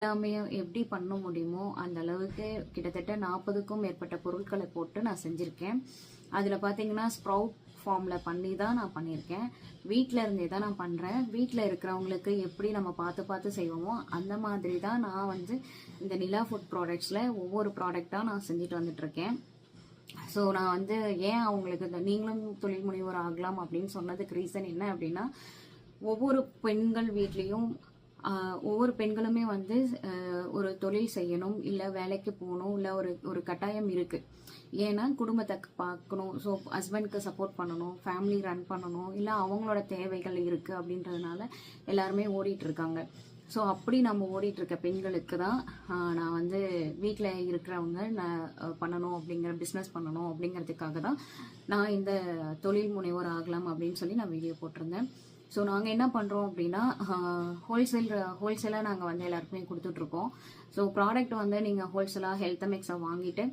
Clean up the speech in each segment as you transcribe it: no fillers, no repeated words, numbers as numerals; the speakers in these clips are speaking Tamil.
எல்லாமே எப்படி பண்ண முடியுமோ அந்த அளவுக்கு கிட்டத்தட்ட 40க்கும் மேற்பட்ட பொருட்களை போட்டு நான் செஞ்சுருக்கேன். அதில் பார்த்தீங்கன்னா ஸ்ப்ரவுட் ஃபார்மில் பண்ணி தான் நான் பண்ணியிருக்கேன். வீட்டில் இருந்தே தான் நான் பண்ணுறேன். வீட்டில் இருக்கிறவங்களுக்கு எப்படி நம்ம பார்த்து பார்த்து செய்வோமோ அந்த மாதிரி தான் நான் வந்து இந்த நிலா ஃபுட் ப்ராடக்ட்ஸில் ஒவ்வொரு ப்ராடக்டாக நான் செஞ்சுட்டு வந்துட்டுருக்கேன். ஸோ நான் வந்து ஏன் அவங்களுக்கு இந்த நீங்களும் தொழில் முனைவோர் ஆகலாம் அப்படின்னு சொன்னதுக்கு ரீசன் என்ன அப்படின்னா, ஒவ்வொரு பெண்கள் வீட்லேயும் ஒவ்வொரு பெண்களுமே வந்து ஒரு தொழில் செய்யணும், இல்லை வேலைக்கு போகணும், இல்லை ஒரு ஒரு கட்டாயம் இருக்குது. ஏன்னா குடும்பத்தை பார்க்கணும், ஸோ ஹஸ்பண்ட்க்கு சப்போர்ட் பண்ணணும், ஃபேமிலி ரன் பண்ணணும், இல்லை அவங்களோட தேவைகள் இருக்குது அப்படின்றதுனால எல்லாருமே ஓடிட்டுருக்காங்க. ஸோ அப்படி நம்ம ஓடிட்டுருக்க பெண்களுக்கு தான் நான் வந்து வீட்டில் இருக்கிறவங்க நான் பண்ணணும் அப்படிங்கிற பிஸ்னஸ் பண்ணணும் அப்படிங்கிறதுக்காக தான் நான் இந்த தொழில் முனைவோர் ஆகலாம் அப்படின்னு சொல்லி நான் வீடியோ போட்டிருந்தேன். ஸோ நாங்கள் என்ன பண்ணுறோம் அப்படின்னா, ஹோல்சேலாக நாங்கள் வந்து எல்லாருக்குமே கொடுத்துட்ருக்கோம். ஸோ ப்ராடக்ட் வந்து நீங்கள் ஹோல்சேலாக ஹெல்த் மிக்ஸை வாங்கிட்டு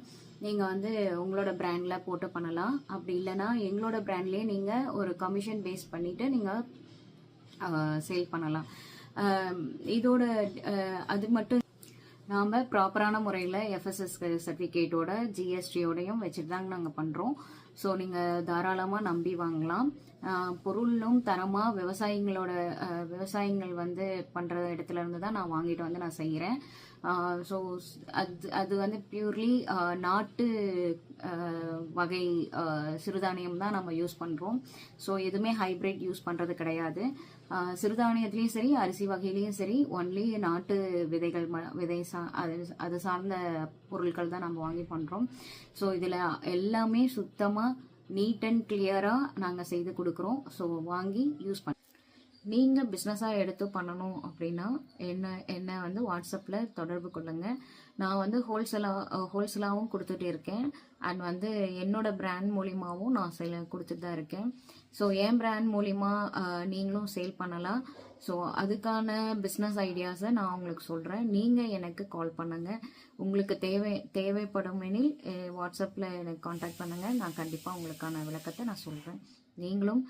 நீங்கள் வந்து உங்களோட பிராண்டில் போட்டு பண்ணலாம். அப்படி இல்லைன்னா எங்களோட பிராண்ட்லேயே நீங்கள் ஒரு கமிஷன் பேஸ் பண்ணிவிட்டு நீங்கள் சேல் பண்ணலாம். இதோட அது மட்டும் நாம் ப்ராப்பரான முறையில் எஃப்எஸ்எஸ் சர்டிஃபிகேட்டோட ஜிஎஸ்டியோடையும் வச்சுட்டு தாங்க நாங்கள் பண்ணுறோம். ஸோ நீங்கள் தாராளமாக நம்பி வாங்கலாம். பொருளும் தரமாக விவசாயிகள் வந்து பண்ணுற இடத்துல இருந்து தான் நான் வாங்கிட்டு வந்து நான் செய்கிறேன். ஸோ அது வந்து பியூர்லி நாட்டு வகை சிறுதானியம் தான் நம்ம யூஸ் பண்ணுறோம். ஸோ எதுவுமே ஹைப்ரிட் யூஸ் பண்ணுறது கிடையாது. சிறுதானியத்துலேயும் சரி, அரிசி வகையிலையும் சரி, ஒன்லி நாட்டு விதைகள் அது சார்ந்த பொருட்கள் தான் நம்ம வாங்கி பண்ணுறோம். ஸோ இதில் எல்லாமே சுத்தமாக நீட் அண்ட் கிளியராக நாங்கள் செய்து கொடுக்குறோம். ஸோ வாங்கி யூஸ் பண்ண நீங்கள் பிஸ்னஸாக எடுத்து பண்ணணும் அப்படின்னா என்ன வந்து வாட்ஸ்அப்பில் தொடர்பு கொள்ளுங்கள். நான் வந்து ஹோல்சேலாகவும் கொடுத்துட்டு இருக்கேன். அண்ட் வந்து என்னோட பிராண்ட் மூலிமாவும் நான் கொடுத்துட்டு தான் இருக்கேன். ஸோ என் பிராண்ட் மூலிமா நீங்களும் சேல் பண்ணலாம். ஸோ அதுக்கான பிஸ்னஸ் ஐடியாஸை நான் உங்களுக்கு சொல்கிறேன். நீங்கள் எனக்கு கால் பண்ணுங்கள். உங்களுக்கு தேவைப்படும் எனில் வாட்ஸ்அப்பில் எனக்கு காண்டாக்ட் பண்ணுங்கள். நான் கண்டிப்பாக உங்களுக்கான விளக்கத்தை நான் சொல்கிறேன். நீங்களும்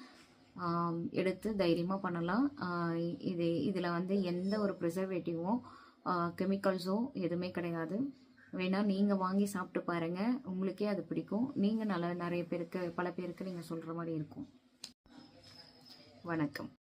எடுத்து தைரியமாக பண்ணலாம். இதில் வந்து எந்த ஒரு ப்ரிசர்வேட்டிவோ கெமிக்கல்ஸோ எதுவுமே கிடையாது. வேணால் நீங்கள் வாங்கி சாப்பிட்டு பாருங்கள், உங்களுக்கே அது பிடிக்கும். நீங்கள் பல பேருக்கு நீங்கள் சொல்கிற மாதிரி இருக்கும். வணக்கம்.